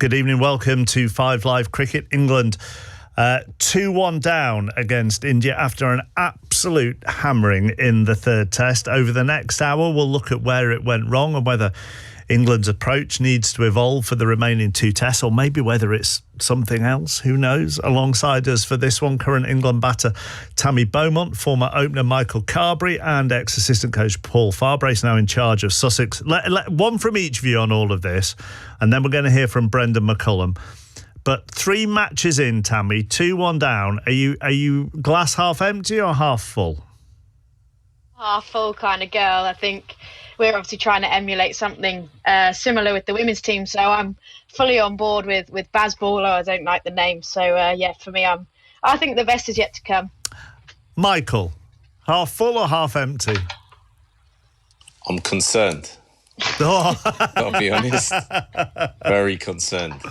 Good evening. Welcome to 5 Live Cricket. England 2-1 down against India after an absolute hammering in the third test. Over the next hour, we'll look at where it went wrong and whether England's approach needs to evolve for the remaining 2 tests, or maybe whether it's something else. Who knows? Alongside us for this one, current England batter Tammy Beaumont, former opener Michael Carberry, and ex-assistant coach Paul Farbrace, now in charge of Sussex. One from each of you on all of this, and then we're going to hear from Brendan McCullum. But 3 matches in, Tammy, 2-1 down. Are you glass half empty or half full? Half full kind of girl. I think we're obviously trying to emulate something similar with the women's team. So I'm fully on board with Baz Baller. I don't like the name. So, for me, I think the best is yet to come. Michael, half full or half empty? I'm concerned. I'll be honest. Very concerned.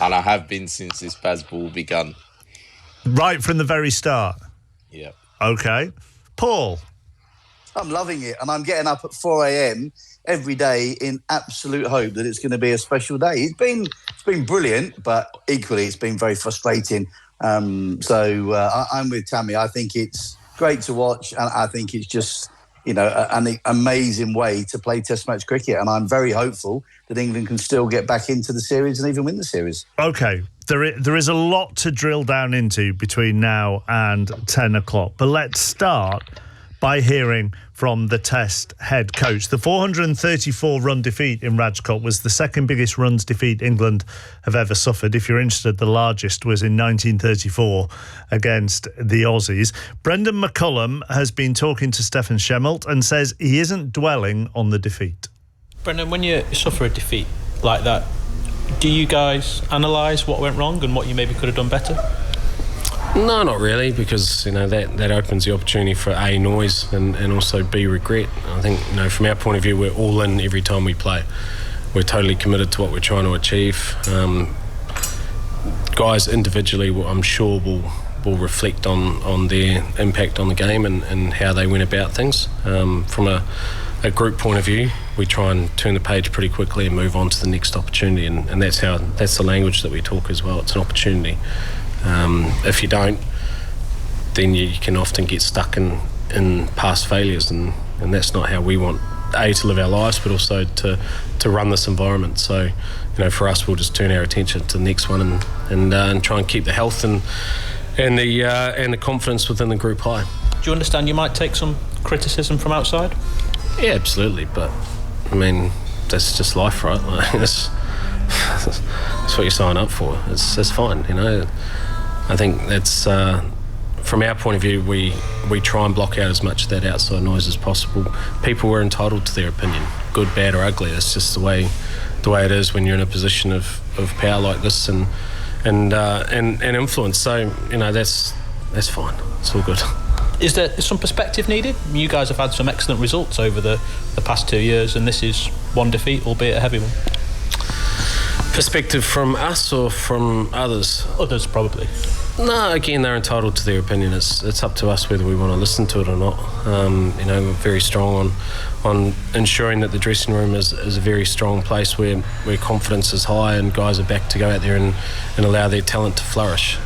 And I have been since this Baz Ball began. Right from the very start? Yeah. OK. Paul? I'm loving it, and I'm getting up at 4 a.m. every day in absolute hope that it's going to be a special day. It's been brilliant, but equally it's been very frustrating. I'm with Tammy. I think it's great to watch, and I think it's just, an amazing way to play Test match cricket. And I'm very hopeful that England can still get back into the series and even win the series. OK. There is a lot to drill down into between now and 10 o'clock, but let's start by hearing from the Test head coach. The 434-run defeat in Rajkot was the second biggest runs defeat England have ever suffered. If you're interested, the largest was in 1934 against the Aussies. Brendan McCullum has been talking to Stefan Schemmelt and says he isn't dwelling on the defeat. Brendan, when you suffer a defeat like that, do you guys analyse what went wrong and what you maybe could have done better? No, not really, because that opens the opportunity for A, noise, and also B, regret. I think from our point of view, we're all in every time we play. We're totally committed to what we're trying to achieve. Guys individually, I'm sure, will reflect on their impact on the game and how they went about things. From a group point of view, we try and turn the page pretty quickly and move on to the next opportunity, and that's the language that we talk as well. It's an opportunity. If you don't, then you can often get stuck in past failures, and that's not how we want to live our lives, but also to run this environment. So for us, we'll just turn our attention to the next one and try and keep the health and the confidence within the group high. Do you understand you might take some criticism from outside? Yeah, absolutely, but I mean, that's just life, right? That's what you sign up for. It's fine, I think that's from our point of view, we try and block out as much of that outside noise as possible. People were entitled to their opinion, good, bad or ugly. It's just the way it is when you're in a position of power like this and influence. So that's fine. It's all good. Is there some perspective needed? You guys have had some excellent results over the past 2 years, and this is one defeat, albeit a heavy one. Perspective from us or from others? Others, probably. No, again, they're entitled to their opinion. It's up to us whether we want to listen to it or not. We're very strong on ensuring that the dressing room is a very strong place where confidence is high and guys are back to go out there and allow their talent to flourish.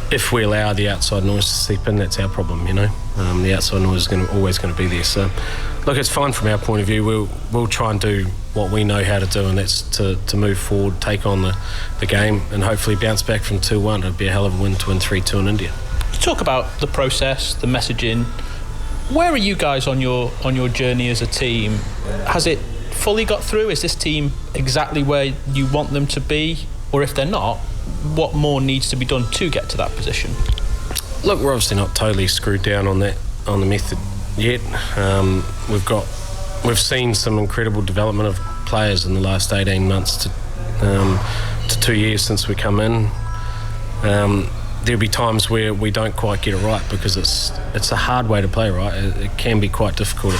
If we allow the outside noise to seep in, that's our problem, The outside noise is always going to be there. So, look, it's fine from our point of view. We'll try and do what we know how to do, and that's to move forward, take on the game, and hopefully bounce back from 2-1. It'd be a hell of a win to win 3-2 in India. You talk about the process, the messaging. Where are you guys on your journey as a team? Has it fully got through? Is this team exactly where you want them to be? Or if they're not, what more needs to be done to get to that position? Look, we're obviously not totally screwed down on the method yet. We've seen some incredible development of players in the last 18 months to 2 years since we come in. There'll be times where we don't quite get it right because it's a hard way to play, right? It can be quite difficult.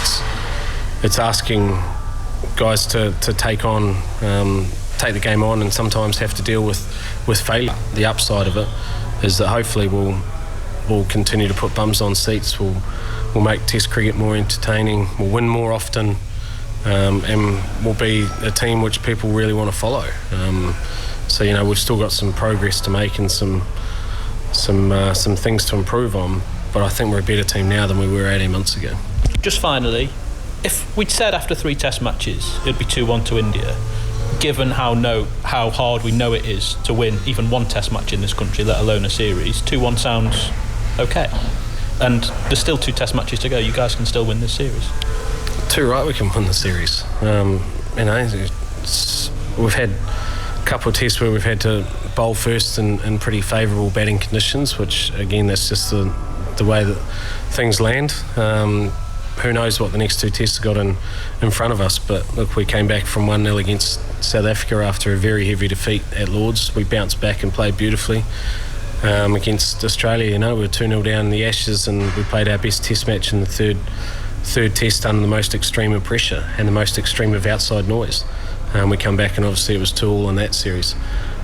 It's asking guys to take the game on and sometimes have to deal with failure. The upside of it is that hopefully we'll continue to put bums on seats. We'll make Test cricket more entertaining. We'll win more often. and will be a team which people really want to follow. So we've still got some progress to make and some things to improve on, but I think we're a better team now than we were 18 months ago. Just finally, if we'd said after 3 test matches it'd be 2-1 to India, given how hard we know it is to win even one test match in this country, let alone a series, 2-1 sounds okay. And there's still 2 test matches to go. You guys can still win this series. Too right, we can win the series. We've had a couple of tests where we've had to bowl first in pretty favourable batting conditions, which again, that's just the way that things land. Who knows what the next 2 tests have got in front of us, but look, we came back from 1-0 against South Africa after a very heavy defeat at Lords. We bounced back and played beautifully against Australia. We were 2-0 down in the Ashes, and we played our best test match in the third test under the most extreme of pressure and the most extreme of outside noise. We come back and obviously it was 2-2 in that series.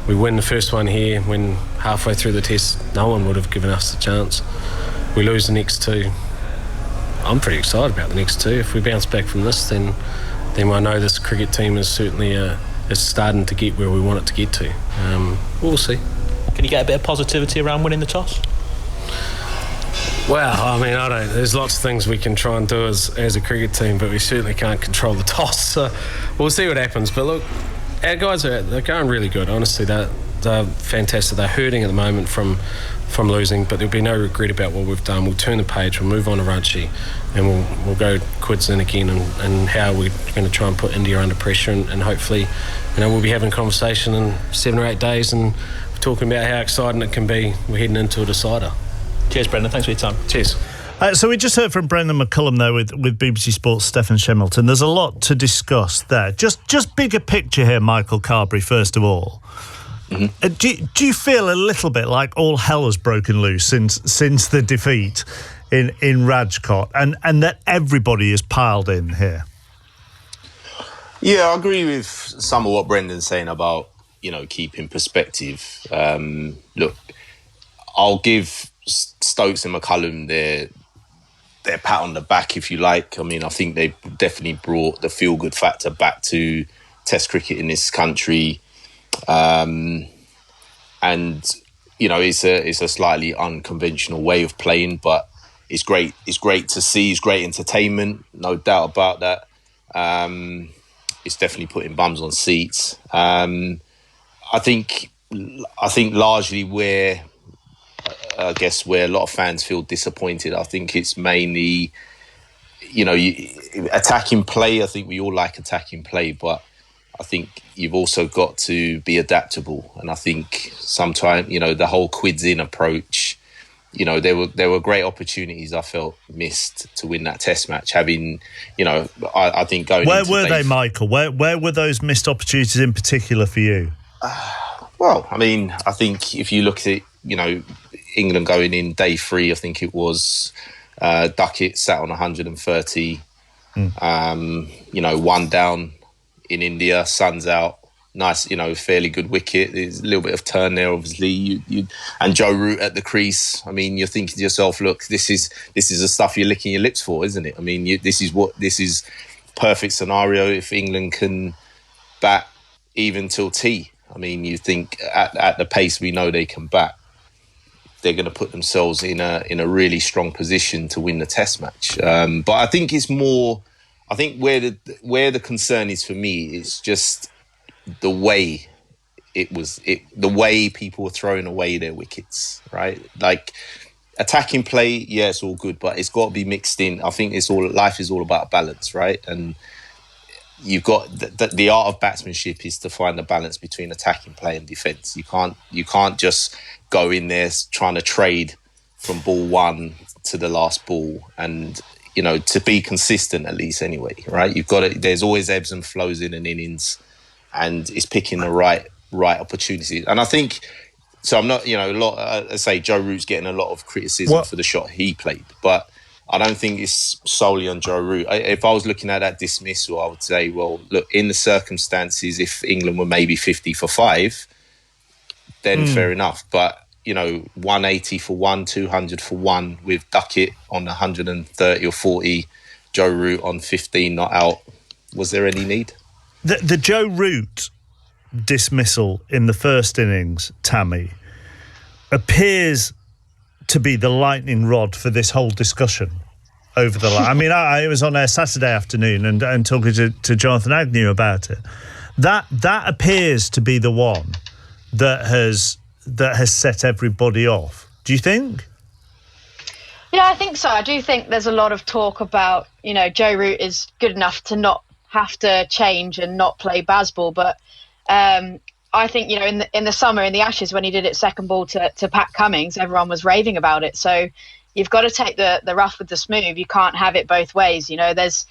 We win the first one here when halfway through the test no one would have given us the chance. We lose the next 2. I'm pretty excited about the next 2. If we bounce back from this, then I know this cricket team is certainly is starting to get where we want it to get to. We'll see. Can you get a bit of positivity around winning the toss? Well, I don't. There's lots of things we can try and do as a cricket team, but we certainly can't control the toss. So we'll see what happens. But look, our guys they're going really good. Honestly, they're fantastic. They're hurting at the moment from losing, but there'll be no regret about what we've done. We'll turn the page, we'll move on to Ranchi, and we'll go quids in again, and how we're going to try and put India under pressure, and hopefully, we'll be having a conversation in 7 or 8 days, and we're talking about how exciting it can be. We're heading into a decider. Cheers, Brendan. Thanks for your time. Cheers. So we just heard from Brendan McCullum there with BBC Sports' Stephen Shemilton. There's a lot to discuss there. Just bigger picture here, Michael Carberry, first of all. Mm-hmm. Do you feel a little bit like all hell has broken loose since the defeat in Rajkot, and that everybody is piled in here? Yeah, I agree with some of what Brendan's saying about keeping perspective. Look, I'll give Stokes and McCullum their pat on the back, if you like. I think they definitely brought the feel-good factor back to Test cricket in this country. And it's a slightly unconventional way of playing, but it's great. It's great to see. It's great entertainment, no doubt about that. It's definitely putting bums on seats. I think largely where a lot of fans feel disappointed, I think it's mainly attacking play. I think we all like attacking play, but I think you've also got to be adaptable. And I think sometimes, the whole quids in approach, there were great opportunities I felt missed to win that test match. Having, I think going Where were they, Michael? Where were those missed opportunities in particular for you? Well, I think if you look at it, England going in day 3, I think it was Duckett sat on 130, 1 down in India, sun's out, nice, fairly good wicket. There's a little bit of turn there, obviously. You and Joe Root at the crease. You're thinking to yourself, look, this is the stuff you're licking your lips for, isn't it? This is perfect scenario if England can bat even till tea. You think at the pace we know they can bat, they're going to put themselves in a really strong position to win the test match. But I think it's more. I think where the concern is for me is just the way the way people were throwing away their wickets, right? Like attacking play, yeah, it's all good, but it's got to be mixed in. I think life is all about balance, right? And you've got the art of batsmanship is to find the balance between attacking play and defence. You can't just go in there trying to trade from ball 1 to the last ball, and to be consistent at least anyway, right? You've got to, there's always ebbs and flows in an innings, and it's picking the right opportunities. And I think so. I'm not, a lot. I say Joe Root's getting a lot of criticism for the shot he played, but I don't think it's solely on Joe Root. If I was looking at that dismissal, I would say, well, look, in the circumstances, if England were maybe 50 for 5, then fair enough. But 180 for 1, 200 for 1 with Duckett on 130 or 40, Joe Root on 15 not out. Was there any need? The Joe Root dismissal in the first innings, Tammy, appears to be the lightning rod for this whole discussion over the line. I mean, I was on there Saturday afternoon and talking to Jonathan Agnew about it. That appears to be the one that has set everybody off. Do you think? Yeah, I think so. I do think there's a lot of talk about, Joe Root is good enough to not have to change and not play Bazball, but I think, in the summer, in the Ashes, when he did it second ball to Pat Cummins, everyone was raving about it. So you've got to take the rough with the smooth. You can't have it both ways. There's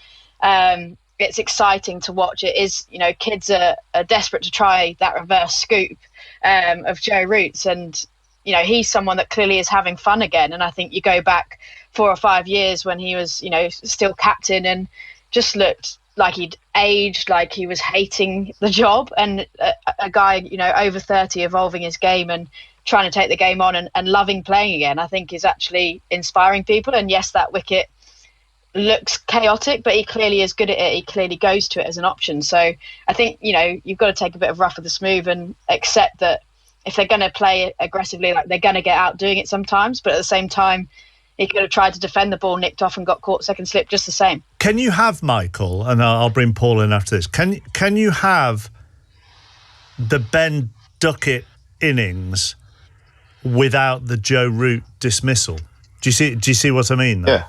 it's exciting to watch. It is, kids are desperate to try that reverse scoop of Joe Root's, and he's someone that clearly is having fun again. And I think you go back 4 or 5 years when he was, still captain and just looked like he'd aged, like he was hating the job. And a guy, over 30, evolving his game and trying to take the game on and loving playing again, I think is actually inspiring people. And yes, that wicket looks chaotic, but he clearly is good at it. He clearly goes to it as an option. So I think, you've got to take a bit of rough with the smooth and accept that if they're going to play aggressively, like, they're going to get out doing it sometimes. But at the same time, he could have tried to defend the ball, nicked off and got caught second slip just the same. Can you have, Michael, and I'll bring Paul in after this, can you have the Ben Duckett innings without the Joe Root dismissal? Do you see what I mean? Though?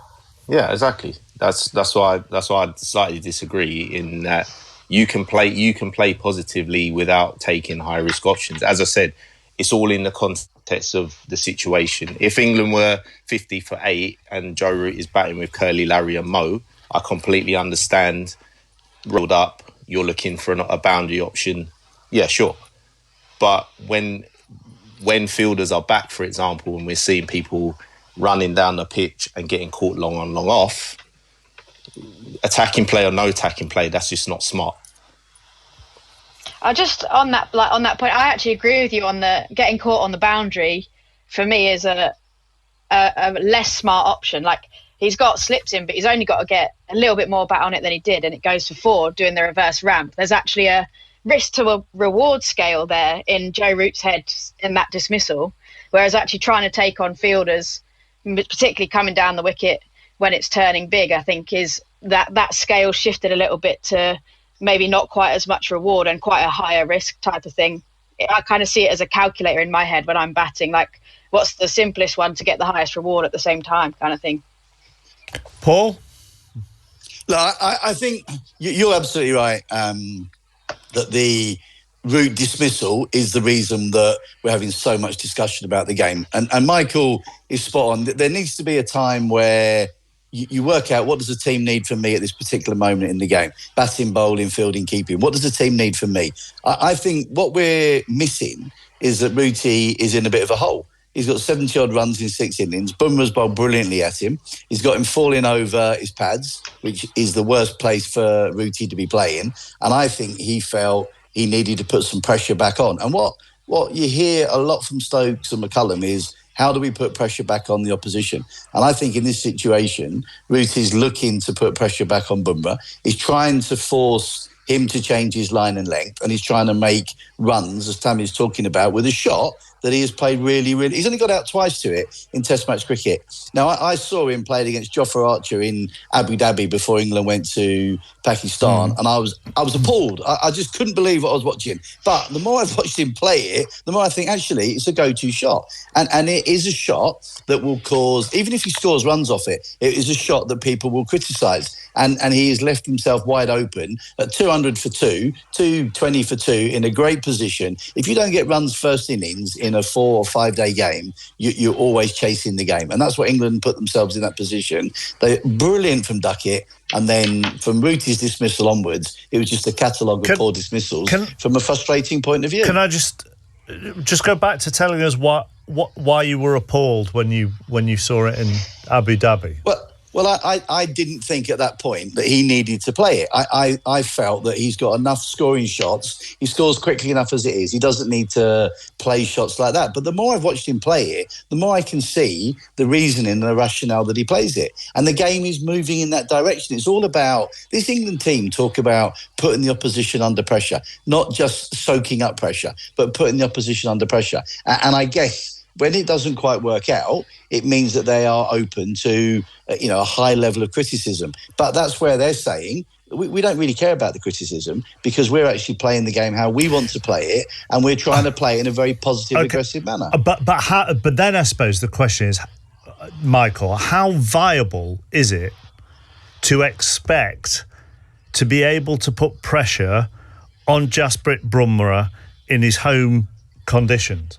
Yeah, exactly. That's why I slightly disagree in that you can play positively without taking high risk options. As I said, it's all in the context of the situation. If England were 50 for 8 and Joe Root is batting with Curly, Larry and Mo, I completely understand. Rolled up, you're looking for a boundary option. Yeah, sure. But when fielders are back, for example, and we're seeing people running down the pitch and getting caught long on, long off, attacking play or no attacking play, that's just not smart. I just on that point, I actually agree with you on the getting caught on the boundary. For me, is a less smart option. Like, he's got slips in, but he's only got to get a little bit more bat on it than he did, and it goes for 4 doing the reverse ramp. There's actually a risk to a reward scale there in Joe Root's head in that dismissal, whereas actually trying to take on fielders, particularly coming down the wicket when it's turning big, I think is that scale shifted a little bit to maybe not quite as much reward and quite a higher risk type of thing. I kind of see it as a calculator in my head when I'm batting, like what's the simplest one to get the highest reward at the same time kind of thing. Paul? No, I think you're absolutely right, that the Root dismissal is the reason that we're having so much discussion about the game. And Michael is spot on. There needs to be a time where you work out, what does the team need from me at this particular moment in the game? Batting, bowling, fielding, keeping. What does the team need from me? I think what we're missing is that Rooty is in a bit of a hole. He's got 70-odd runs in 6 innings. Bumrah's bowled brilliantly at him. He's got him falling over his pads, which is the worst place for Rooty to be playing. And I think he felt he needed to put some pressure back on. And what you hear a lot from Stokes and McCullum is, how do we put pressure back on the opposition? And I think in this situation, Root is looking to put pressure back on Bumrah. He's trying to force him to change his line and length, and he's trying to make runs, as Tammy's talking about, with a shot that he has played really, really... He's only got out twice to it in Test match cricket. Now, I saw him played against Jofra Archer in Abu Dhabi before England went to Pakistan, and I was appalled. I just couldn't believe what I was watching. But the more I've watched him play it, the more I think, actually, it's a go-to shot. And it is a shot that will cause... Even if he scores runs off it, it is a shot that people will criticise. And he has left himself wide open at 200 for 2, 220 for 2, in a great position. If you don't get runs first innings in a 4 or 5 day game, you're always chasing the game. And that's what England put themselves in that position. They're brilliant from Duckett. And then from Rooty's dismissal onwards, it was just a catalogue of poor dismissals from a frustrating point of view. Can I just go back to telling us why you were appalled when you saw it in Abu Dhabi? Well, Well, I didn't think at that point that he needed to play it. I felt that he's got enough scoring shots. He scores quickly enough as it is. He doesn't need to play shots like that. But the more I've watched him play it, the more I can see the reasoning and the rationale that he plays it. And the game is moving in that direction. It's all about, this England team talk about putting the opposition under pressure, not just soaking up pressure, but putting the opposition under pressure. And I guess when it doesn't quite work out, it means that they are open to, a high level of criticism. But that's where they're saying, we don't really care about the criticism because we're actually playing the game how we want to play it, and we're trying to play it in a very positive, aggressive manner. But then I suppose the question is, Michael, how viable is it to expect to be able to put pressure on Jasprit Bumrah in his home conditions?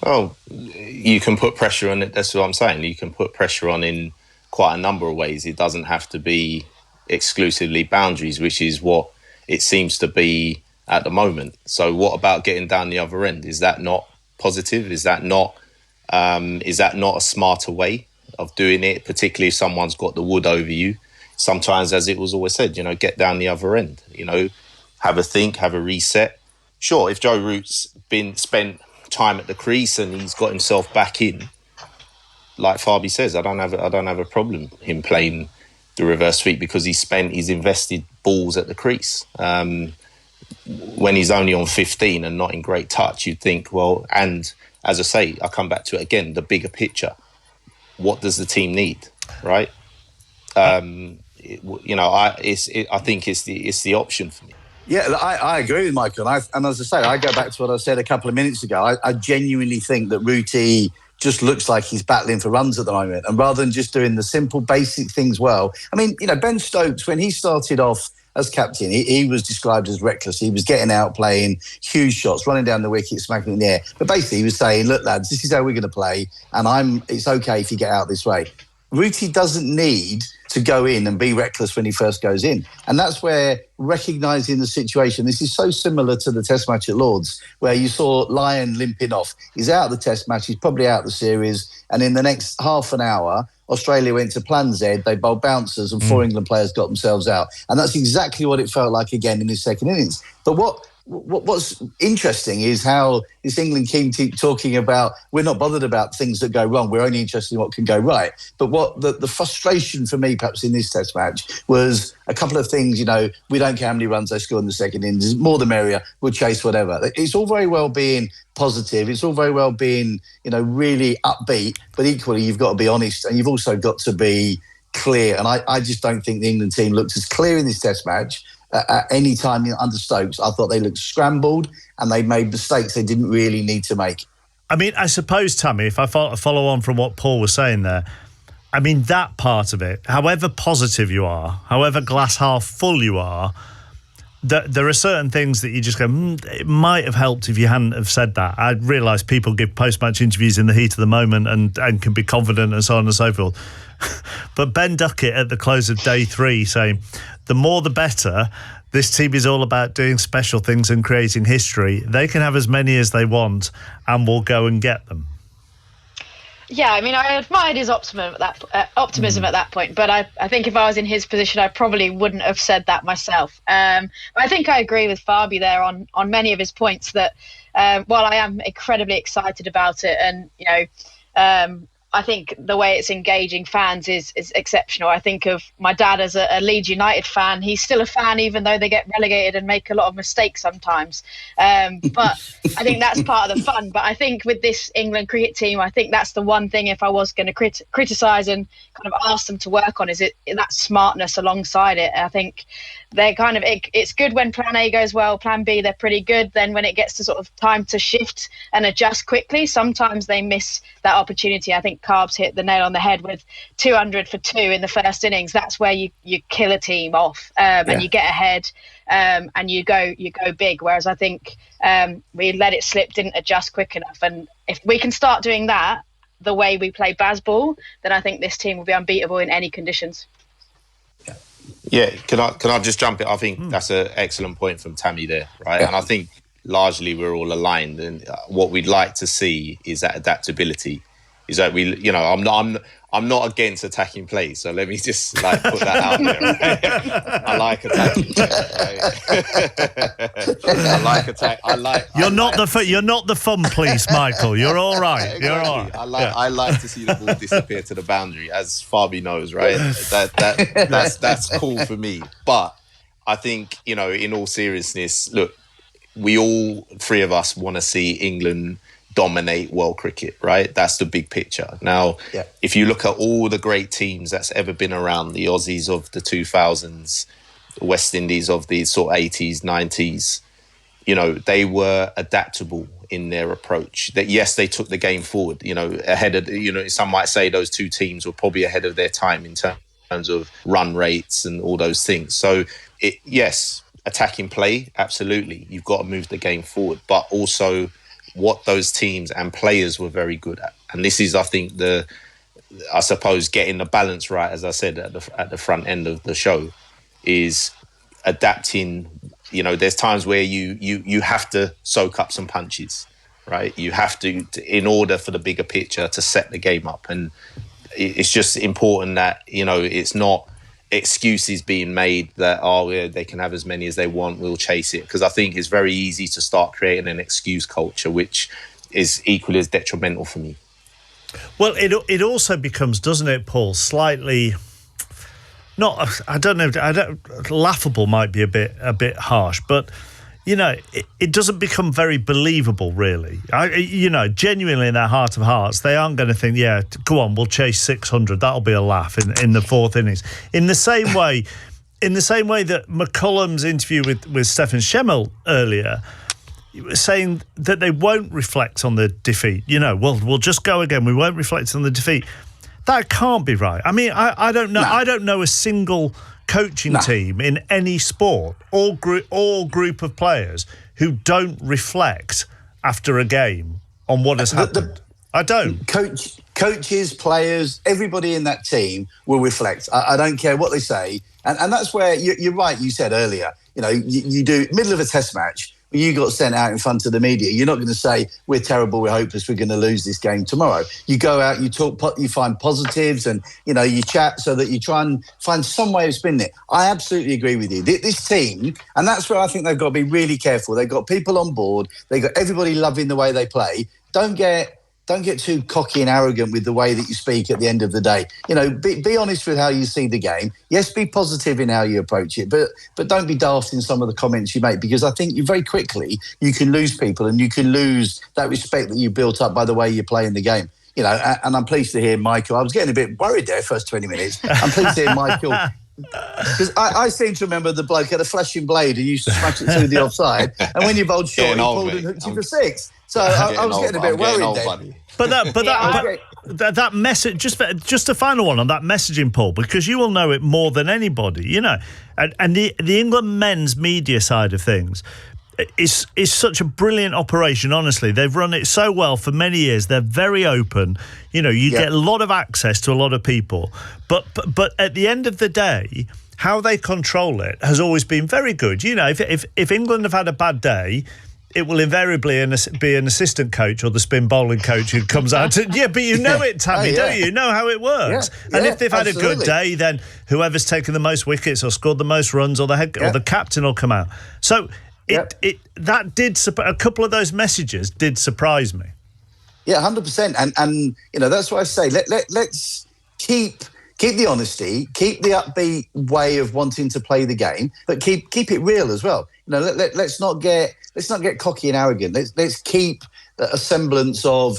Well, you can put pressure on it. That's what I'm saying. You can put pressure on in quite a number of ways. It doesn't have to be exclusively boundaries, which is what it seems to be at the moment. So what about getting down the other end? Is that not positive? Is that not a smarter way of doing it, particularly if someone's got the wood over you? Sometimes, as it was always said, get down the other end, have a think, have a reset. Sure, if Joe Root's spent time at the crease and he's got himself back in, like Fabi says, I don't have a problem him playing the reverse sweep because he's invested balls at the crease. When he's only on 15 and not in great touch, you'd think, well, and as I say, I come back to it again, the bigger picture. What does the team need, right? I think it's the option for me. Yeah, I agree with Michael. And as I say, I go back to what I said a couple of minutes ago. I genuinely think that Rooty just looks like he's battling for runs at the moment. And rather than just doing the simple, basic things well. I mean, Ben Stokes, when he started off as captain, he was described as reckless. He was getting out, playing huge shots, running down the wicket, smacking in the air. But basically, he was saying, look, lads, this is how we're going to play. And it's okay if you get out this way. Rooty doesn't need to go in and be reckless when he first goes in. And that's where recognising the situation, this is so similar to the test match at Lords, where you saw Lyon limping off. He's out of the test match, he's probably out of the series. And in the next half an hour, Australia went to plan Z, they bowled bouncers and 4 England players got themselves out. And that's exactly what it felt like again in his second innings. But what's interesting is how this England team keep talking about, we're not bothered about things that go wrong, we're only interested in what can go right. But what the frustration for me perhaps in this test match was a couple of things, we don't care how many runs they score in the second innings, more the merrier, we'll chase whatever. It's all very well being positive, it's all very well being, really upbeat, but equally you've got to be honest and you've also got to be clear. And I just don't think the England team looked as clear in this test match at any time under Stokes. I thought they looked scrambled and they made mistakes they didn't really need to make. I mean, I suppose, Tammy, if I follow on from what Paul was saying there, I mean, that part of it, however positive you are, however glass half full you are, there are certain things that you just go, it might have helped if you hadn't have said that. I realise people give post-match interviews in the heat of the moment and can be confident and so on and so forth. But Ben Duckett at the close of day 3 saying, the more the better, this team is all about doing special things and creating history. They can have as many as they want and we'll go and get them. Yeah, I mean, I admired his optimism at that point, but I think if I was in his position, I probably wouldn't have said that myself. But I think I agree with Fabi there on many of his points that while I am incredibly excited about it and, I think the way it's engaging fans is exceptional. I think of my dad as a Leeds United fan. He's still a fan, even though they get relegated and make a lot of mistakes sometimes. But I think that's part of the fun. But I think with this England cricket team, I think that's the one thing, if I was going to criticise and kind of ask them to work on, is that smartness alongside it. I think they're kind of, it's good when plan A goes well, plan B, they're pretty good. Then when it gets to sort of time to shift and adjust quickly, sometimes they miss that opportunity. I think Carbs hit the nail on the head with 200 for 2 in the first innings. That's where you kill a team off and you get ahead and you go big. Whereas I think we let it slip, didn't adjust quick enough. And if we can start doing that the way we play Bazball, then I think this team will be unbeatable in any conditions. Yeah, can I just jump in? I think that's an excellent point from Tammy there, right? Yeah. And I think largely we're all aligned, and what we'd like to see is that adaptability is that I'm not against attacking play, so let me just like put that out there. Right? I like attacking play. Right? I like attack. You're not the fun police, Michael. You're all right. Exactly. You're all right. I like to see the ball disappear to the boundary, as Fabi knows, right? That's cool for me. But I think, in all seriousness, look, we all three of us want to see England dominate world cricket, right? That's the big picture. Now, if you look at all the great teams that's ever been around, the Aussies of the 2000s, the West Indies of the sort of 80s, 90s, they were adaptable in their approach. That yes, they took the game forward, ahead of, some might say those two teams were probably ahead of their time in terms of run rates and all those things. So, yes, attacking play, absolutely. You've got to move the game forward, but also what those teams and players were very good at. And this is, I think, I suppose, getting the balance right, as I said at the front end of the show, is adapting. There's times where you have to soak up some punches, right? You have to in order for the bigger picture to set the game up. And it's just important that, it's not excuses being made that, they can have as many as they want, we'll chase it. Because I think it's very easy to start creating an excuse culture, which is equally as detrimental for me. Well, it also becomes, doesn't it, Paul, slightly... laughable might be a bit harsh, but it doesn't become very believable, really. Genuinely in their heart of hearts, they aren't going to think, yeah, go on, we'll chase 600. That'll be a laugh in the fourth innings. In the same way that McCullum's interview with Stefan Schemmel earlier, saying that they won't reflect on the defeat. We'll just go again. We won't reflect on the defeat. That can't be right. I mean, I don't know. No. I don't know a single coaching team in any sport or group of players who don't reflect after a game on what has happened. I don't. Coaches, players, everybody in that team will reflect. I don't care what they say, and that's where you're right. You said earlier, you do middle of a test match. You got sent out in front of the media. You're not going to say, we're terrible, we're hopeless, we're going to lose this game tomorrow. You go out, you talk, you find positives and, you chat so that you try and find some way of spinning it. I absolutely agree with you. This team, and that's where I think they've got to be really careful. They've got people on board. They've got everybody loving the way they play. Don't get too cocky and arrogant with the way that you speak at the end of the day. Be honest with how you see the game. Yes, be positive in how you approach it, but don't be daft in some of the comments you make, because I think very quickly you can lose people and you can lose that respect that you built up by the way you play in the game. And I'm pleased to hear Michael. I was getting a bit worried there first 20 minutes. I'm pleased to hear Michael. Because I seem to remember the bloke had a flashing blade and used to smash it through the offside, and when you bowled short, he pulled and hooked you for six. So I was getting a bit worried then. But that message, just a final one on that messaging, Paul, because you will know it more than anybody, and the England men's media side of things is such a brilliant operation. Honestly, they've run it so well for many years. They're very open. You get a lot of access to a lot of people, but at the end of the day, how they control it has always been very good. If England have had a bad day, it will invariably be an assistant coach or the spin bowling coach who comes out. But it, Tammy, don't you? You know how it works. Yeah, and if they've had absolutely. a good day, then whoever's taken the most wickets or scored the most runs or the captain will come out. So a couple of those messages did surprise me. Yeah, 100%. And that's what I say. Let's keep the honesty, keep the upbeat way of wanting to play the game, but keep it real as well. Let's not get cocky and arrogant. Let's keep a semblance of,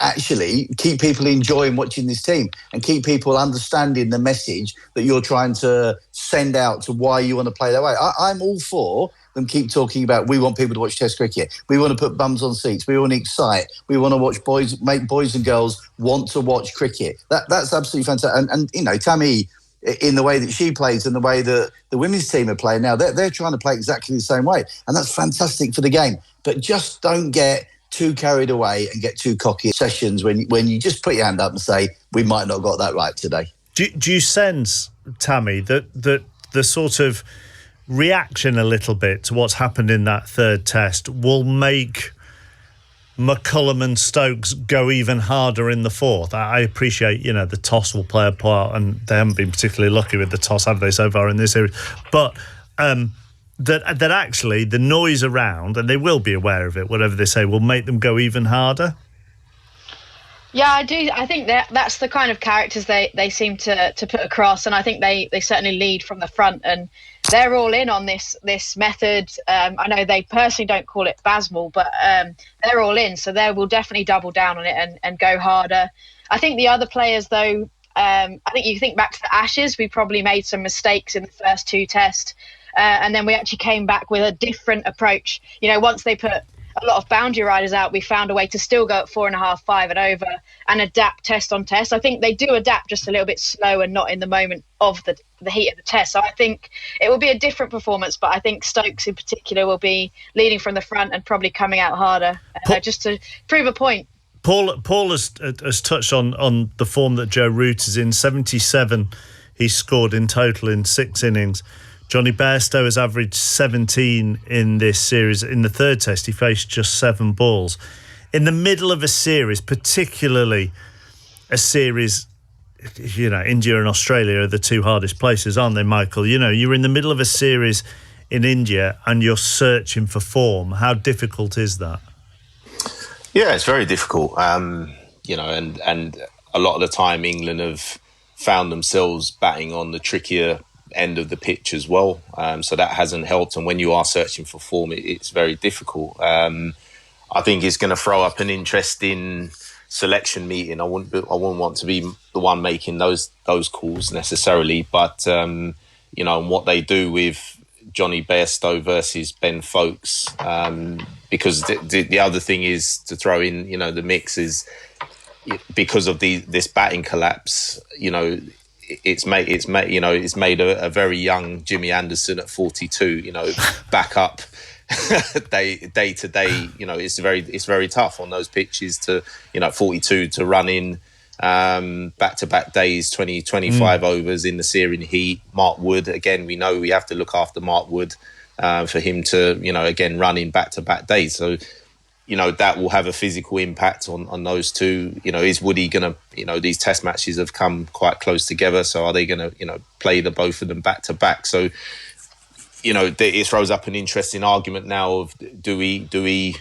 actually keep people enjoying watching this team and keep people understanding the message that you're trying to send out to why you want to play that way. I'm all for them keep talking about, we want people to watch Test cricket. We want to put bums on seats. We want to excite. We want to make boys and girls want to watch cricket. That's absolutely fantastic. And Tammy, in the way that she plays and the way that the women's team are playing now, they're trying to play exactly the same way. And that's fantastic for the game. But just don't get too carried away and get too cocky sessions when you just put your hand up and say, we might not have got that right today. Do you sense, Tammy, that the sort of reaction a little bit to what's happened in that third test will make McCullum and Stokes go even harder in the fourth? I appreciate, the toss will play a part, and they haven't been particularly lucky with the toss, have they, so far in this series? But that actually the noise around, and they will be aware of it, whatever they say, will make them go even harder? Yeah, I do. I think that's the kind of characters they seem to put across, and I think they certainly lead from the front, and they're all in on this method. I know they personally don't call it Bazball, but they're all in, so they will definitely double down on it and go harder. I think the other players, though, I think you think back to the Ashes, we probably made some mistakes in the first two tests, and then we actually came back with a different approach. Once they put a lot of boundary riders out, we found a way to still go at 4.5, 5 and over and adapt test on test. I think they do adapt just a little bit slow and not in the moment of the heat of the test. So I think it will be a different performance, but I think Stokes in particular will be leading from the front and probably coming out harder just to prove a point. Paul has touched on the form that Joe Root is in. 77 he's scored in total in 6 innings. Johnny Bairstow has averaged 17 in this series. In the third test, he faced just 7 balls. In the middle of a series, particularly a series, India and Australia are the two hardest places, aren't they, Michael? You're in the middle of a series in India and you're searching for form. How difficult is that? Yeah, it's very difficult. And a lot of the time England have found themselves batting on the trickier end of the pitch as well, so that hasn't helped, and when you are searching for form, it's very difficult. I think it's going to throw up an interesting selection meeting. I wouldn't want to be the one making those calls necessarily, but and what they do with Johnny Bairstow versus Ben Foakes, because the other thing is to throw in the mix is because of this batting collapse, it's made a very young Jimmy Anderson at 42, back up day to day. It's very tough on those pitches to, 42 to run in back-to-back days, 20-25 overs in the searing heat. Mark Wood, again, we know we have to look after Mark Wood for him to, again, run in back-to-back days. So, that will have a physical impact on those two. Is Woody going to, these test matches have come quite close together. So are they going to, play the both of them back to back? So, it throws up an interesting argument now of do we,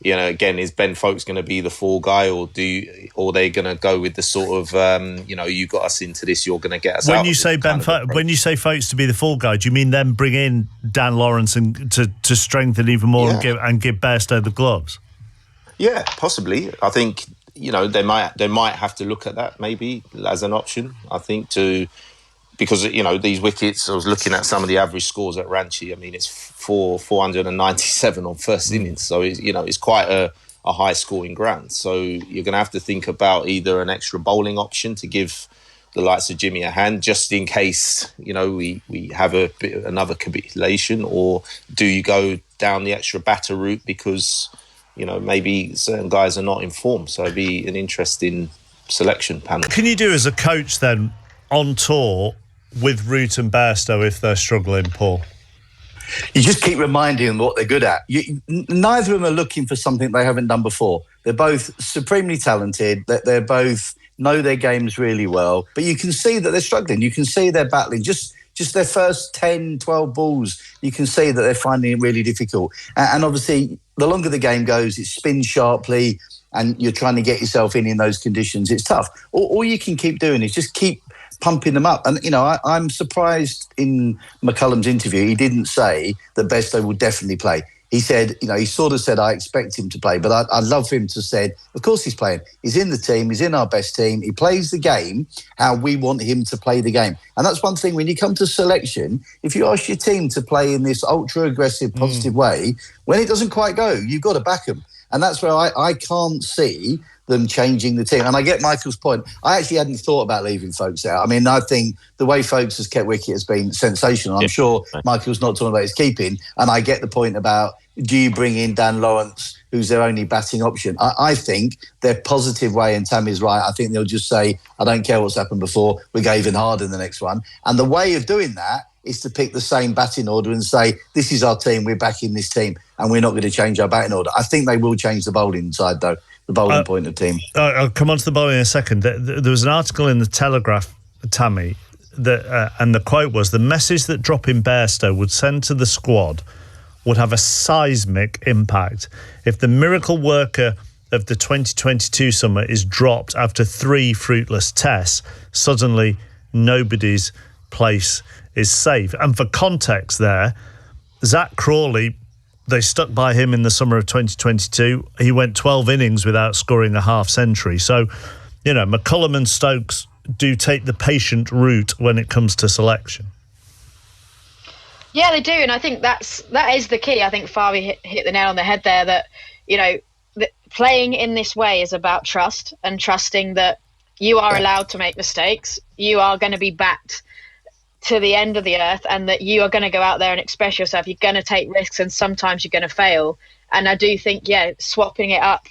again, is Ben Foakes going to be the fall guy, or are they going to go with the sort of, you got us into this, you're going to get us out? When you say Foakes to be the fall guy, do you mean then bring in Dan Lawrence and to strengthen even more and give Bairstow the gloves? Yeah, possibly. I think they might have to look at that maybe as an option. I think because these wickets. I was looking at some of the average scores at Ranchi. I mean, it's 497 on first innings, so it's quite a high scoring ground. So you're going to have to think about either an extra bowling option to give the likes of Jimmy a hand, just in case we have another capitulation, or do you go down the extra batter route because maybe certain guys are not informed. So it'd be an interesting selection panel. Can you do as a coach then on tour with Root and Bairstow if they're struggling, Paul? You just keep reminding them what they're good at. Neither of them are looking for something they haven't done before. They're both supremely talented. They're both know their games really well. But you can see that they're struggling. You can see they're battling. Just their first 10, 12 balls, you can see that they're finding it really difficult. And obviously, the longer the game goes, it spins sharply and you're trying to get yourself in those conditions. It's tough. All you can keep doing is just keep pumping them up. And, I'm surprised in McCullum's interview, he didn't say that Bairstow will definitely play. He said, he sort of said, I expect him to play, but I'd love for him to say, of course he's playing. He's in the team. He's in our best team. He plays the game how we want him to play the game. And that's one thing, when you come to selection, if you ask your team to play in this ultra-aggressive, positive way, when it doesn't quite go, you've got to back them. And that's where I can't see them changing the team. And I get Michael's point. I actually hadn't thought about leaving Foakes out. I mean, I think the way Foakes has kept wicket has been sensational. I'm sure Michael's not talking about his keeping. And I get the point about, do you bring in Dan Lawrence, who's their only batting option? I think their positive way, and Tammy's right, I think they'll just say, I don't care what's happened before, we go even harder in the next one. And the way of doing that is to pick the same batting order and say, this is our team, we're backing this team, and we're not going to change our batting order. I think they will change the bowling side, though, the bowling point of the team. I'll come on to the bowling in a second. There was an article in the Telegraph, Tammy, that, and the quote was, the message that dropping Bairstow would send to the squad would have a seismic impact. If the miracle worker of the 2022 summer is dropped after 3 fruitless tests, suddenly nobody's place is safe. And for context there, Zach Crawley, they stuck by him in the summer of 2022. He went 12 innings without scoring a half century. So, McCullum and Stokes do take the patient route when it comes to selection. Yeah, they do, and I think that is the key. I think Farby hit the nail on the head there, that, playing in this way is about trust, and trusting that you are allowed to make mistakes, you are going to be backed to the end of the earth, and that you are going to go out there and express yourself. You're going to take risks, and sometimes you're going to fail. And I do think, swapping it up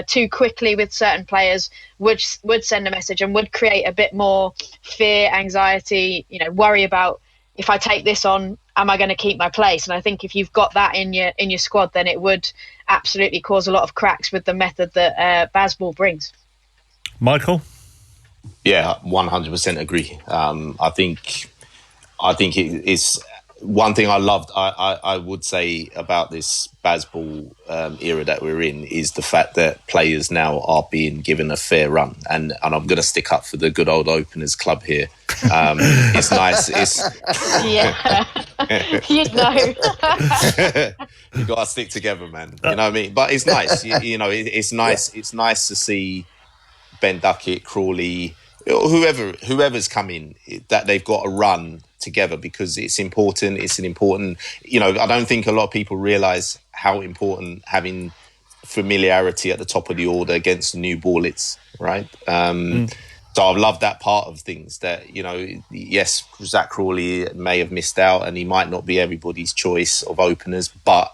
too quickly with certain players would send a message and would create a bit more fear, anxiety, worry about, if I take this on, am I going to keep my place? And I think if you've got that in your squad, then it would absolutely cause a lot of cracks with the method that Bazball brings. Michael? Yeah, 100% agree. I think it's one thing I loved. I would say about this Bazball era that we're in is the fact that players now are being given a fair run, and I'm going to stick up for the good old openers club here. It's nice. You got to stick together, man. You know what I mean? But it's nice. It's nice. It's nice to see Ben Duckett, Crawley, whoever's coming, that they've got a run together, because it's important. It's an important, I don't think a lot of people realise how important having familiarity at the top of the order against the new ball is, right? So I've loved that part of things, that, yes, Zach Crawley may have missed out and he might not be everybody's choice of openers, but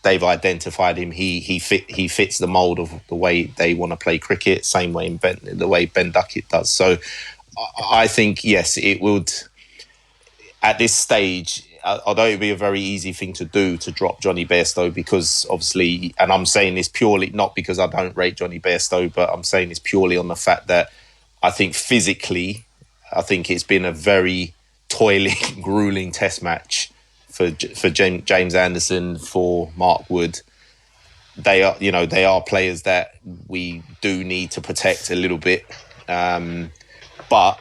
they've identified him. He fits the mould of the way they want to play cricket, same way the way Ben Duckett does. So I think, yes, it would, at this stage, although it would be a very easy thing to do to drop Johnny Bairstow, because obviously, and I'm saying this purely not because I don't rate Johnny Bairstow, but I'm saying this purely on the fact that I think physically, it's been a very toiling, grueling test match for James Anderson, for Mark Wood. They are players that we do need to protect a little bit, but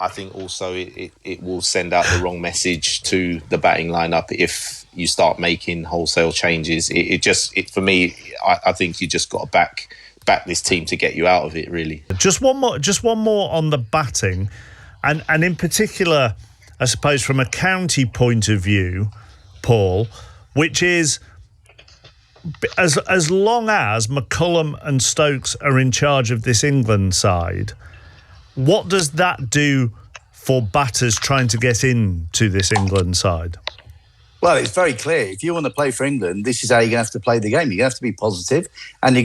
I think also it will send out the wrong message to the batting lineup if you start making wholesale changes. For me, I think you just got to back this team to get you out of it, really. Just one more on the batting, and in particular, I suppose from a county point of view, Paul, which is, as long as McCullum and Stokes are in charge of this England side, what does that do for batters trying to get into this England side? Well, it's very clear. If you want to play for England, this is how you're going to have to play the game. You're going to have to be positive. And,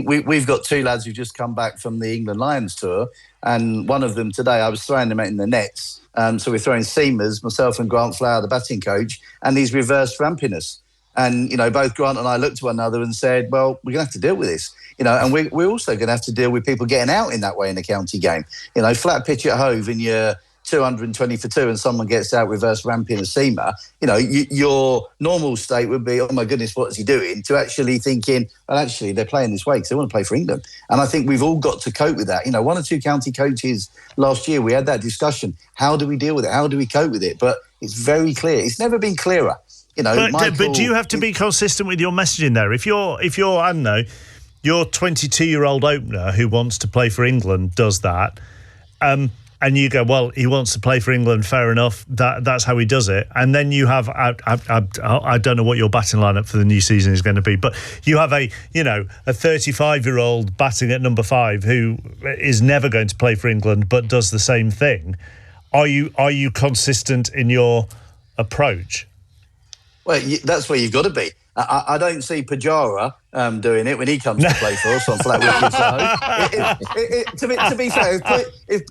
we've got 2 lads who've just come back from the England Lions tour, and one of them today, I was throwing them out in the nets. So we're throwing seamers, myself and Grant Flower, the batting coach, and he's reversed rampiness. And, both Grant and I looked to one another and said, well, we're going to have to deal with this. And we're also going to have to deal with people getting out in that way in the county game. Flat pitch at Hove and you're 220 for 2 and someone gets out reverse ramping a seamer, your normal state would be, oh my goodness, what's he doing? To actually thinking, well, actually, they're playing this way because they want to play for England. And I think we've all got to cope with that. 1 or 2 county coaches last year, we had that discussion. How do we deal with it? How do we cope with it? But it's very clear. It's never been clearer. But do you have to be consistent with your messaging there? If you're I don't know, your 22-year-old opener who wants to play for England does that, and you go, well, he wants to play for England, fair enough, that's how he does it. And then you have, I don't know what your batting lineup for the new season is going to be, but you have a 35-year-old batting at number 5 who is never going to play for England but does the same thing. Are you consistent in your approach? Well, that's where you've got to be. I don't see Pajara doing it when he comes to play for us on flat wickets. To be fair, if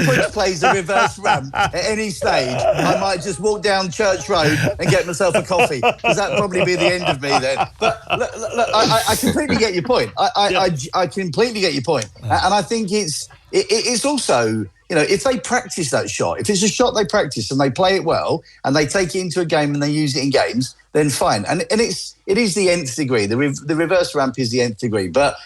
Pudge plays the reverse ramp at any stage, I might just walk down Church Road and get myself a coffee, because that'd probably be the end of me then. But look, I completely get your point. I completely get your point, and I think it's also, if they practice that shot, if it's a shot they practice and they play it well and they take it into a game and they use it in games, then fine. And it is the nth degree. The reverse ramp is the nth degree. But,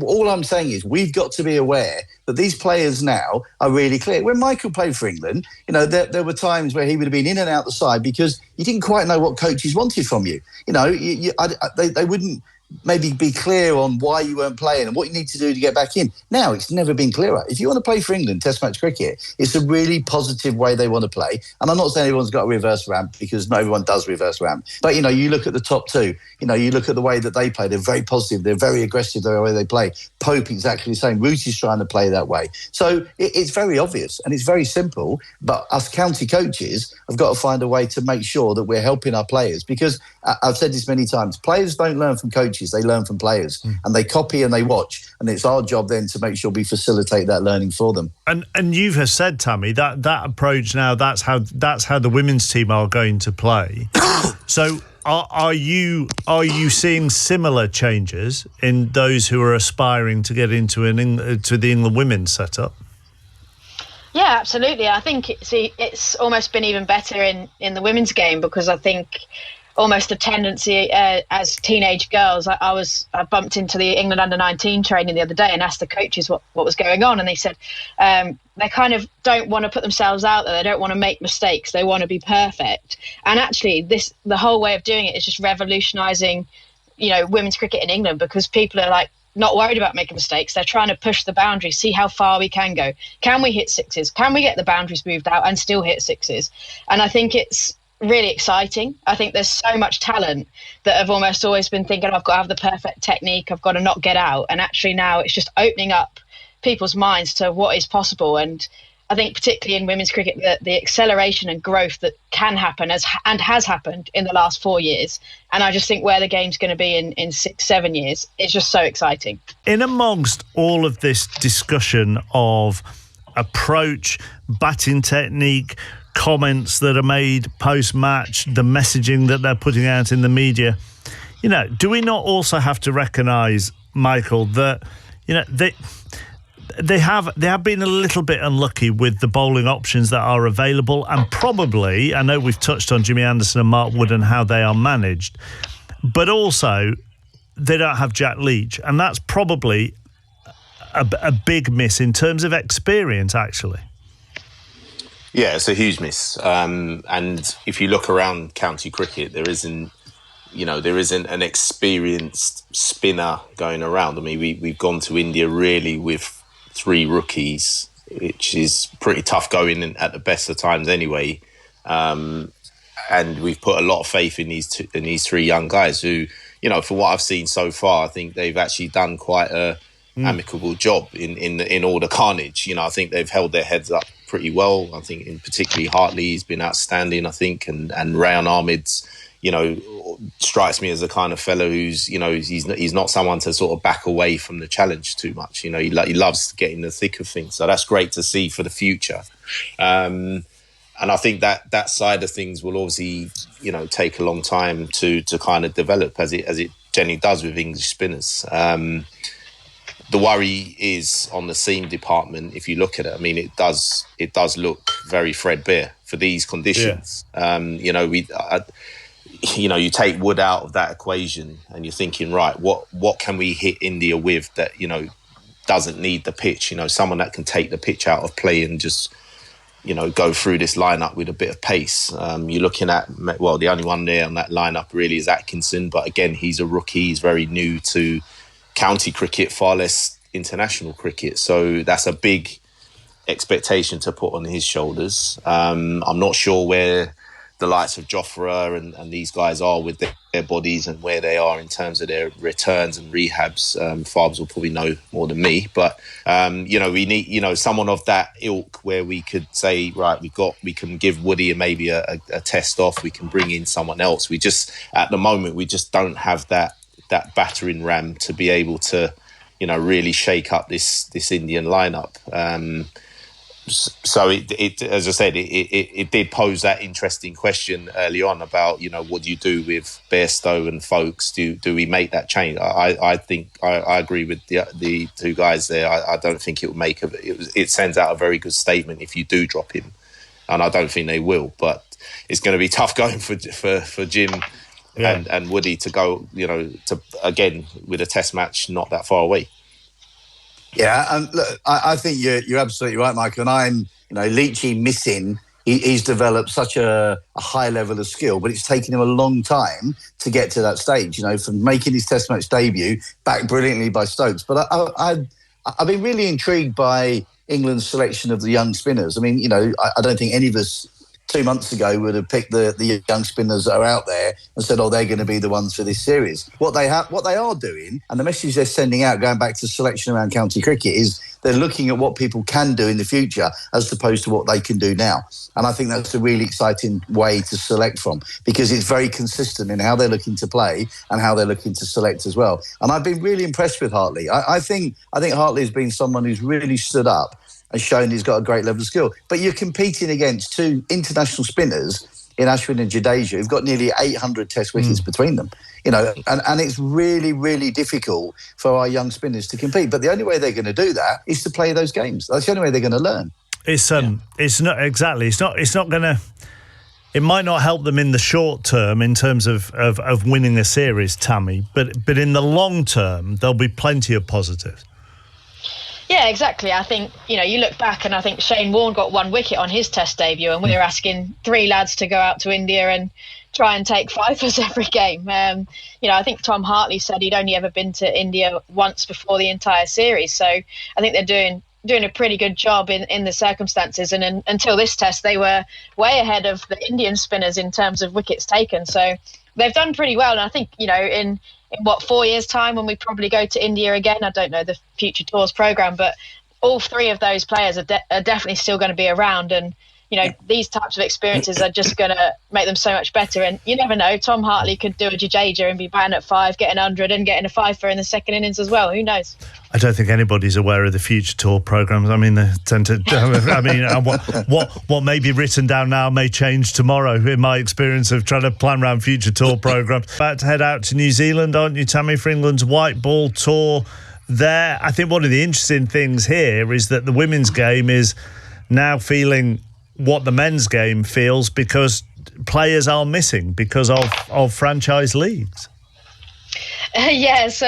all I'm saying is we've got to be aware that these players now are really clear. When Michael played for England, there were times where he would have been in and out the side because you didn't quite know what coaches wanted from you. They wouldn't maybe be clear on why you weren't playing and what you need to do to get back in. Now, it's never been clearer. If you want to play for England, Test match cricket, it's a really positive way they want to play. And I'm not saying everyone's got a reverse ramp, because not everyone does reverse ramp. But, you look at the top two, you look at the way that they play, they're very positive, they're very aggressive the way they play. Pope, exactly the same. Root is trying to play that way. So it's very obvious and it's very simple. But us county coaches have got to find a way to make sure that we're helping our players, because I've said this many times, players don't learn from coaches. They learn from players, and they copy and they watch, and it's our job then to make sure we facilitate that learning for them. And you have said, Tammy, that approach now, that's how the women's team are going to play. So are you seeing similar changes in those who are aspiring to get into the England women's setup? Yeah, absolutely. I think it's almost been even better in the women's game, because I think almost a tendency as teenage girls. I bumped into the England under-19 training the other day and asked the coaches what was going on, and they said they kind of don't want to put themselves out there. They don't want to make mistakes. They want to be perfect. And actually, the whole way of doing it is just revolutionising, women's cricket in England, because people are not worried about making mistakes. They're trying to push the boundaries, see how far we can go. Can we hit sixes? Can we get the boundaries moved out and still hit sixes? And I think it's really exciting. I think there's so much talent that have almost always been thinking, I've got to have the perfect technique, I've got to not get out. And actually now it's just opening up people's minds to what is possible. And I think particularly in women's cricket, the acceleration and growth that can happen and has happened in the last 4 years. And I just think where the game's going to be in 6-7 years, it's just so exciting. In amongst all of this discussion of approach, batting technique, comments that are made post-match, the messaging that they're putting out in the media, do we not also have to recognise, Michael, that they have been a little bit unlucky with the bowling options that are available, and probably, I know we've touched on Jimmy Anderson and Mark Wood and how they are managed, but also they don't have Jack Leach, and that's probably a big miss in terms of experience, actually. Yeah, it's a huge miss. And if you look around county cricket, there isn't an experienced spinner going around. I mean, we've gone to India really with 3 rookies, which is pretty tough going at the best of times anyway. And we've put a lot of faith in these 3 young guys who, for what I've seen so far, I think they've actually done quite a amicable job in all the carnage. I think they've held their heads up pretty well. I think in particularly Hartley's been outstanding, I think, and Rayan Ahmed's, strikes me as a kind of fellow who's, he's not someone to sort of back away from the challenge too much. He loves to get in the thick of things. So that's great to see for the future. And I think that side of things will obviously, take a long time to kind of develop as it generally does with English spinners. The worry is on the seam department. If you look at it, I mean, it does look very threadbare for these conditions. Yeah. You take Wood out of that equation, and you're thinking, right, what can we hit India with that doesn't need the pitch? Someone that can take the pitch out of play and just go through this lineup with a bit of pace. You're looking at, the only one there on that lineup really is Atkinson, but again, he's a rookie. He's very new to county cricket, far less international cricket. So that's a big expectation to put on his shoulders. I'm not sure where the likes of Jofra and these guys are with their bodies and where they are in terms of their returns and rehabs. Farbs will probably know more than me, but we need someone of that ilk where we could say, right, we can give Woody maybe a test off. We can bring in someone else. We just at the moment we just don't have that battering ram to be able to really shake up this Indian lineup. So it as I said, it did pose that interesting question early on about what do you do with Bairstow and Folkes? Do we make that change? I think I agree with the two guys there. I don't think it will make it sends out a very good statement if you do drop him, and I don't think they will. But it's going to be tough going for Jim and Woody to go to again with a test match not that far away. Yeah, and look, I think you're absolutely right, Michael. And Leachy missing, he's developed such a high level of skill, but it's taken him a long time to get to that stage. From making his Test match debut, backed brilliantly by Stokes. But I've been really intrigued by England's selection of the young spinners. I mean, I don't think any of us 2 months ago would have picked the young spinners that are out there and said, they're going to be the ones for this series. What they are doing, and the message they're sending out, going back to selection around county cricket, is they're looking at what people can do in the future as opposed to what they can do now. And I think that's a really exciting way to select from, because it's very consistent in how they're looking to play and how they're looking to select as well. And I've been really impressed with Hartley. I think Hartley has been someone who's really stood up and shown he's got a great level of skill. But you're competing against two international spinners in Ashwin and Jadeja who've got nearly 800 Test wickets between them. And it's really, really difficult for our young spinners to compete. But the only way they're going to do that is to play those games. That's the only way they're going to learn. It's not exactly. It's not going to. It might not help them in the short term in terms of winning a series, Tammy. But in the long term, there'll be plenty of positives. Yeah, exactly. I think, you look back and I think Shane Warne got 1 wicket on his Test debut, and we were asking 3 lads to go out to India and try and take 5ers every game. I think Tom Hartley said he'd only ever been to India once before the entire series. So I think they're doing a pretty good job in the circumstances. And until this Test, they were way ahead of the Indian spinners in terms of wickets taken. So they've done pretty well. And I think, in 4 years' time when we probably go to India again, I don't know the Future Tours programme, but all 3 of those players are definitely still going to be around. And, these types of experiences are just going to make them so much better. And you never know, Tom Hartley could do a Jadeja and be batting at 5, getting 100 and getting a 5-fer in the second innings as well. Who knows? I don't think anybody's aware of the Future Tour programmes. I mean, they tend to. What may be written down now may change tomorrow. In my experience of trying to plan around Future Tour programmes, about to head out to New Zealand, aren't you, Tammy, for England's white ball tour? There, I think one of the interesting things here is that the women's game is now feeling what the men's game feels because players are missing because of franchise leagues. So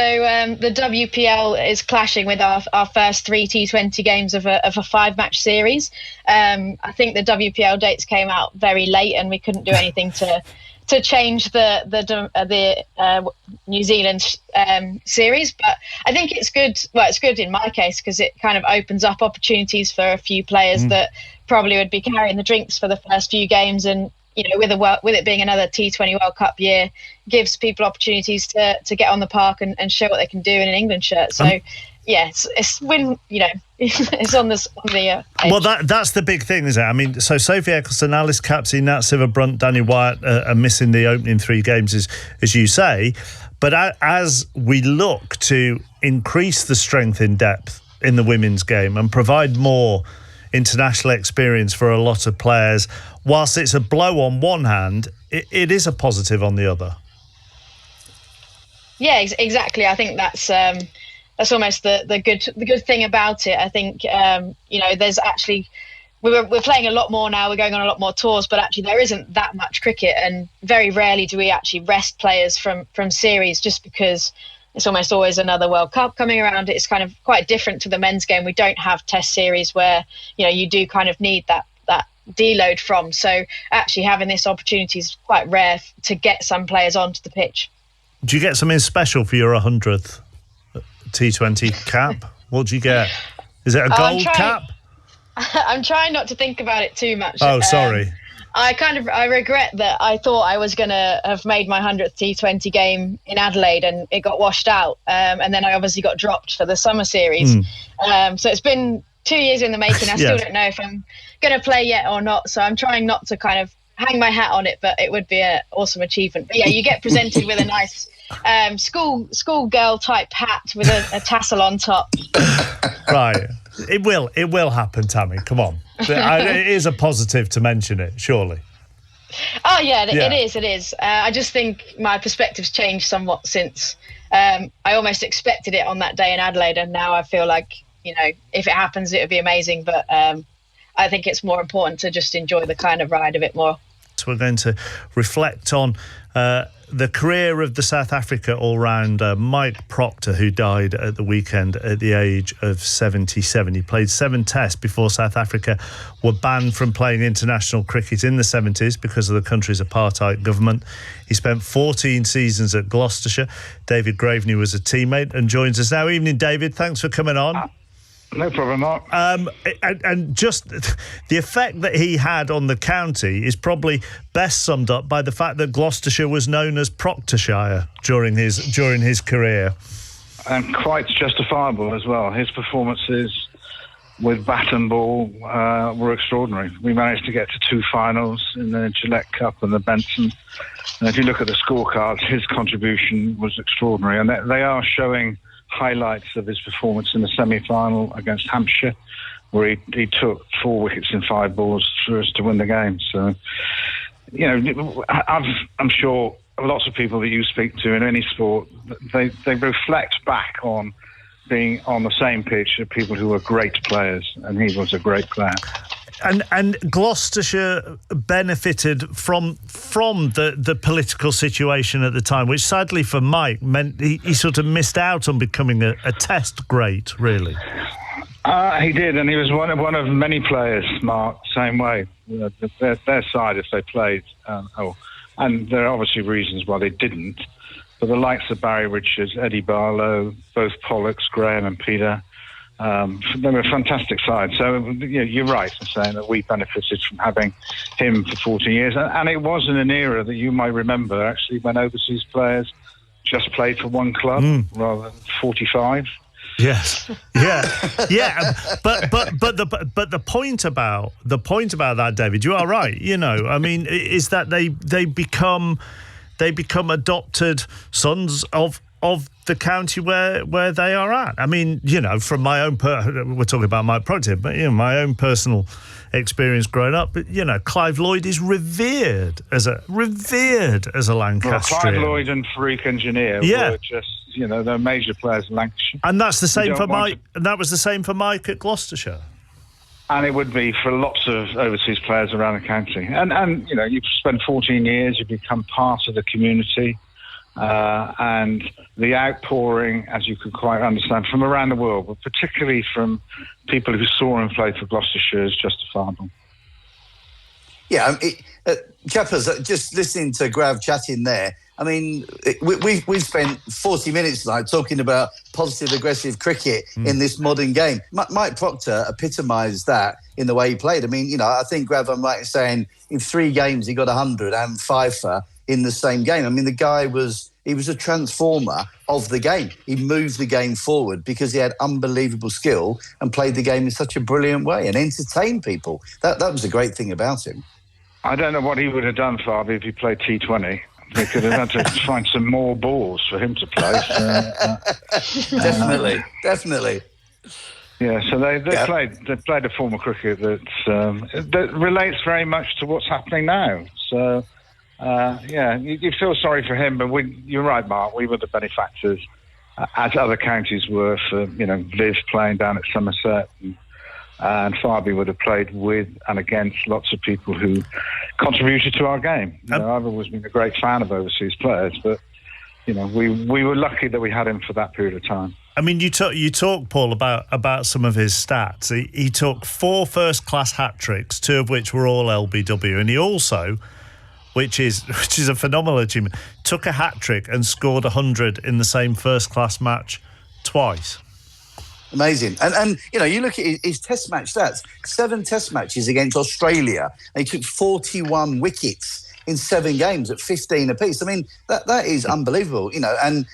the WPL is clashing with our first 3 T20 games of a 5-match series. I think the WPL dates came out very late and we couldn't do anything to change the New Zealand series. But I think it's good. Well, it's good in my case because it kind of opens up opportunities for a few players that probably would be carrying the drinks for the first few games, and with it being another T20 World Cup year, gives people opportunities to get on the park and show what they can do in an England shirt. So it's when it's on the edge. Well, that's the big thing, isn't it? I mean, so Sophie Ecclestone, Alice Capsey, Nat Siver-Brunt, Danny Wyatt are missing the opening 3 games, as you say. But as we look to increase the strength in depth in the women's game and provide more international experience for a lot of players, whilst it's a blow on one hand, it is a positive on the other. Yeah, exactly. I think that's almost the good thing about it. I think there's actually we're playing a lot more now. We're going on a lot more tours, but actually there isn't that much cricket, and very rarely do we actually rest players from series just because it's almost always another World Cup coming around. It's kind of quite different to the men's game. We don't have Test series where you do kind of need that deload from. So actually having this opportunity is quite rare to get some players onto the pitch. Do you get something special for your 100th T20 cap? What do you get? Is it a gold cap? I'm trying not to think about it too much. Oh, sorry. I regret that I thought I was going to have made my 100th T20 game in Adelaide and it got washed out. And then I obviously got dropped for the summer series. So it's been 2 years in the making. I still don't know if I'm going to play yet or not. So I'm trying not to kind of hang my hat on it, but it would be an awesome achievement. But yeah, you get presented with a nice school girl type hat with a tassel on top. Right. It will happen, Tammy. Come on. It is a positive to mention it, surely. Oh, yeah, it is. I just think my perspective's changed somewhat since I almost expected it on that day in Adelaide. And now I feel like, if it happens, it would be amazing. But I think it's more important to just enjoy the kind of ride a bit more. So we're going to reflect on the career of the South Africa all-rounder Mike Proctor, who died at the weekend at the age of 77. He played 7 tests before South Africa were banned from playing international cricket in the 70s because of the country's apartheid government. He spent 14 seasons at Gloucestershire. David Graveney was a teammate and joins us now. Evening, David. Thanks for coming on. No problem, Mark. And just the effect that he had on the county is probably best summed up by the fact that Gloucestershire was known as Proctorshire during his career. And quite justifiable as well. His performances with bat and ball were extraordinary. We managed to get to 2 finals in the Gillette Cup and the Benson. And if you look at the scorecards, his contribution was extraordinary. And they are showing highlights of his performance in the semi-final against Hampshire, where he took 4 wickets in 5 balls for us to win the game. So, I'm sure lots of people that you speak to in any sport, they reflect back on being on the same pitch as people who were great players, and he was a great player. And Gloucestershire benefited from the political situation at the time, which sadly for Mike meant he sort of missed out on becoming a test great, really. He did, and he was one of many players, Mark, same way. Their side, if they played, and there are obviously reasons why they didn't, but the likes of Barry Richards, Eddie Barlow, both Pollocks, Graham and Peter, they were a fantastic side. So you're right in saying that we benefited from having him for 14 years. And it was in an era that you might remember, actually, when overseas players just played for one club rather than 45. Yes, yeah. But the point about that, David, you are right. I mean, is that they become adopted sons of the county where they are at. I mean, from my own we're talking about Mike Proctor, but my own personal experience growing up. But Clive Lloyd is revered as a Lancastrian. Well, Clive Lloyd and Farouk Engineer were just they're major players in Lancashire. And that's the same for Mike. And that was the same for Mike at Gloucestershire. And it would be for lots of overseas players around the county. And you've spent 14 years, you become part of the community. And the outpouring, as you can quite understand, from around the world, but particularly from people who saw him play for Gloucestershire, is justifiable. Yeah, Chappers, just listening to Grav chatting there, I mean, we've spent 40 minutes tonight talking about positive, aggressive cricket in this modern game. Mike Proctor epitomised that in the way he played. I mean, I think, Grav, I'm right in saying in 3 games he got 100 and fifer in the same game. I mean, the guy was a transformer of the game. He moved the game forward because he had unbelievable skill and played the game in such a brilliant way and entertained people. That was a great thing about him. I don't know what he would have done, Fabi, if he played T20. They could have had to find some more balls for him to play. Definitely. Yeah, so they played a form of cricket that relates very much to what's happening now. So, you feel sorry for him, but you're right, Mark. We were the benefactors, as other counties were for Liv playing down at Somerset, and Fabi would have played with and against lots of people who contributed to our game. I've always been a great fan of overseas players, but we were lucky that we had him for that period of time. I mean, you talk, Paul, about some of his stats. He took 4 first-class hat-tricks, 2 of which were all LBW, and he also, which is a phenomenal achievement, took a hat-trick and scored 100 in the same first-class match twice. Amazing. And you look at his test match stats, 7 test matches against Australia, and he took 41 wickets in 7 games at 15 apiece. I mean, that is unbelievable, and,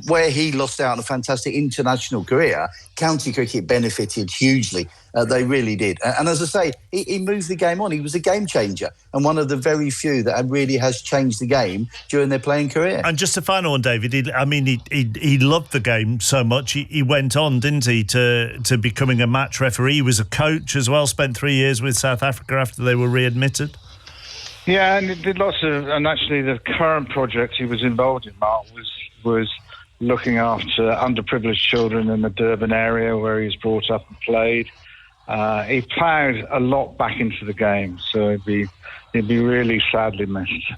where he lost out on a fantastic international career, county cricket benefited hugely. They really did. And as I say, he moved the game on. He was a game changer and one of the very few that really has changed the game during their playing career. And just a final one, David. He loved the game so much. He went on, didn't he, to becoming a match referee. He was a coach as well, spent 3 years with South Africa after they were readmitted. Yeah, and he did lots of, and actually the current project he was involved in, Mark, was looking after underprivileged children in the Durban area where he was brought up and played. He ploughed a lot back into the game, so he'd be really sadly missed.